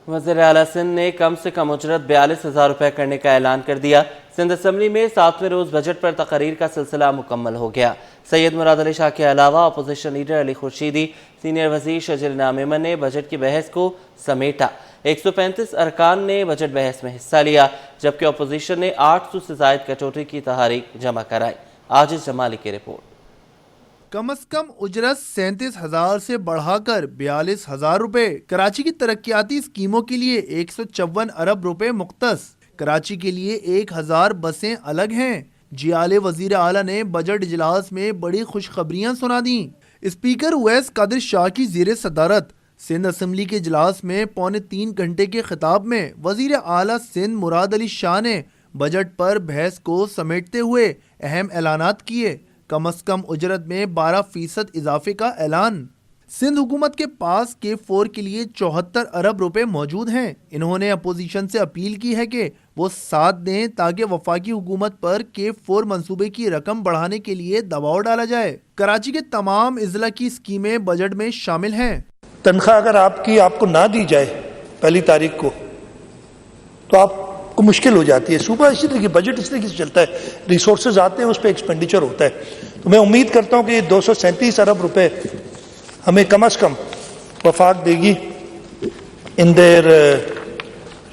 وزیر اعلیٰ سندھ نے کم سے کم اجرت 42,000 روپے کرنے کا اعلان کر دیا۔ سندھ اسمبلی میں 7ویں روز بجٹ پر تقاریر کا سلسلہ مکمل ہو گیا۔ سید مراد علی شاہ کے علاوہ اپوزیشن لیڈر علی خورشیدی، سینئر وزیر شجر انعام ایمن نے بجٹ کی بحث کو سمیٹا۔ 135 ارکان نے بجٹ بحث میں حصہ لیا، جبکہ اپوزیشن نے 800 سے زائد کٹوتی کی تحریک جمع کرائی۔ عاجز جمالی کی رپورٹ۔ کم از کم اجرت 37,000 سے بڑھا کر 42,000 روپے۔ کراچی کی ترقیاتی اسکیموں کے لیے 154 ارب روپے مختص۔ کراچی کے لیے 1,000 بسیں الگ ہیں۔ جیالے وزیر اعلیٰ نے بجٹ اجلاس میں بڑی خوشخبریاں سنا دیں۔ اسپیکر اویس قادر شاہ کی زیر صدارت سندھ اسمبلی کے اجلاس میں 3.25 گھنٹے کے خطاب میں وزیر اعلیٰ سندھ مراد علی شاہ نے بجٹ پر بحث کو سمیٹتے ہوئے اہم اعلانات کیے۔ کم از کم اجرت میں 12% اضافے کا اعلان۔ سندھ حکومت کے پاس K4 کے لیے 74 ارب روپے موجود ہیں۔ انہوں نے اپوزیشن سے اپیل کی ہے کہ وہ ساتھ دیں تاکہ وفاقی حکومت پر K4 منصوبے کی رقم بڑھانے کے لیے دباؤ ڈالا جائے۔ کراچی کے تمام اضلاع کی اسکیمیں بجٹ میں شامل ہیں۔ تنخواہ اگر آپ کو نہ دی جائے 1 تاریخ کو تو آپ کو مشکل ہو جاتی ہے۔ صوبہ اسی طرح کی بجٹ اس طرح سے چلتا ہے، ریسورسز آتے ہیں، اس پہ ایکسپینڈیچر ہوتا ہے۔ تو میں امید کرتا ہوں کہ یہ 237 ارب روپے ہمیں کم از کم وفاق دے گی ان دیر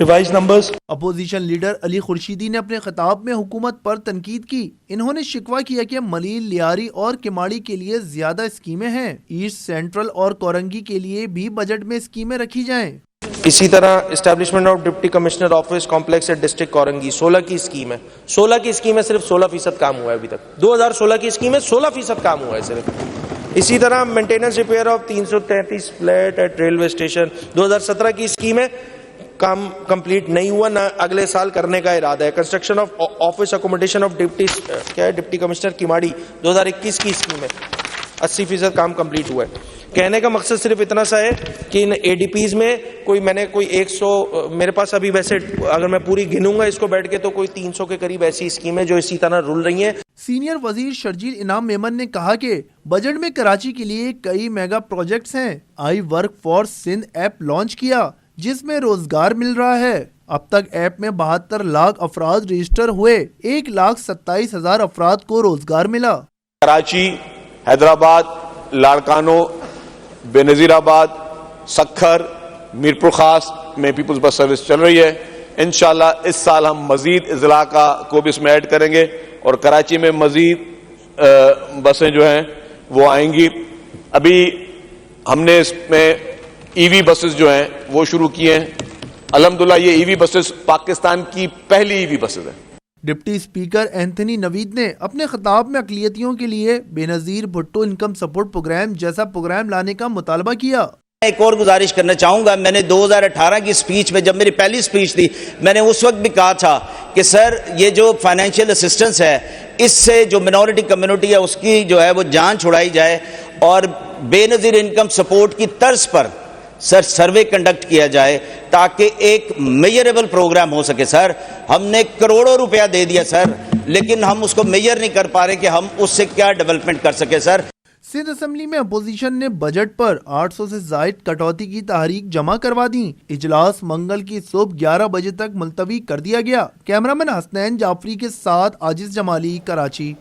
ریوائز نمبرز۔ اپوزیشن لیڈر علی خورشیدی نے اپنے خطاب میں حکومت پر تنقید کی۔ انہوں نے شکوہ کیا کہ ملیل، لیاری اور کماڑی کے لیے زیادہ اسکیمیں ہیں۔ ایسٹ سینٹرل اور کورنگی کے لیے بھی بجٹ میں اسکیمیں رکھی جائیں۔ اسی طرح establishment of deputy commissioner office complex at district Korangi 16 کی اسکیم ہے۔ 16 کی اسکیم ہے، صرف 16% کام ہوا ہے ابھی تک۔ 2016 کی اسکیم ہے، 16% کام ہوا ہے صرف۔ اسی طرح maintenance repair of 333 flat at railway station 2017 کی اسکیم ہے، کام کمپلیٹ نہیں ہوا، نہ اگلے سال کرنے کا ارادہ ہے۔ Construction of office accommodation of deputy commissioner Keamari 2021 کی اسکیم ہے، 80% کام کمپلیٹ ہوا ہے۔ کہنے کا مقصد صرف اتنا سا ہے کہ ان اے ڈی پیز میں میں نے 100 میرے پاس ابھی ویسے اگر میں پوری گنوں گا اس کو بیٹھ کے تو کوئی 300 کے قریب ایسی اسکیمیں جو اسی طرح رول رہی ہیں۔ سینئر وزیر شرجیل انعام میمن نے کہا کہ بجٹ میں کراچی کے لیے کئی میگا پروجیکٹس ہیں۔ I work for Sindh app launch کیا جس میں روزگار مل رہا ہے۔ اب تک ایپ میں 72 لاکھ افراد رجسٹر ہوئے، 1,27,000 افراد کو روزگار ملا۔ کراچی، حیدرآباد، لاڑکانو، بے نظیر آباد، سکھر، میرپور خاص میں پیپلز بس سروس چل رہی ہے۔ انشاءاللہ اس سال ہم مزید اضلاع کو بھی اس میں ایڈ کریں گے اور کراچی میں مزید بسیں جو ہیں وہ آئیں گی۔ ابھی ہم نے اس میں ای وی بسز جو ہیں وہ شروع کیے ہیں۔ الحمدللہ یہ ای وی بسز پاکستان کی پہلی ای وی بسز ہیں۔ ڈپٹی اسپیکر اینتھنی نوید نے اپنے خطاب میں اقلیتیوں کے لیے بے نظیر بھٹو انکم سپورٹ پروگرام جیسا پروگرام لانے کا مطالبہ کیا۔ ایک اور گزارش کرنا چاہوں گا، میں نے 2018 کی سپیچ میں، جب میری پہلی سپیچ تھی، میں نے اس وقت بھی کہا تھا کہ سر یہ جو فائنینشیل اسسٹنس ہے اس سے جو منورٹی کمیونٹی ہے اس کی جو ہے وہ جان چھڑائی جائے اور بے نظیر انکم سپورٹ کی طرز پر سر سروے کنڈکٹ کیا جائے تاکہ ایک میجریبل پروگرام ہو سکے۔ سر ہم نے کروڑوں روپیہ دے دیا سر، لیکن ہم اس کو میجر نہیں کر پا رہے کہ ہم اس سے کیا ڈیولپمنٹ کر سکے۔ سر سندھ اسمبلی میں اپوزیشن نے بجٹ پر 800 سے زائد کٹوتی کی تحریک جمع کروا دی۔ اجلاس منگل کی صبح 11 بجے تک ملتوی کر دیا گیا۔ کیمرامین حسنین جعفری کے ساتھ عاجز جمالی، کراچی۔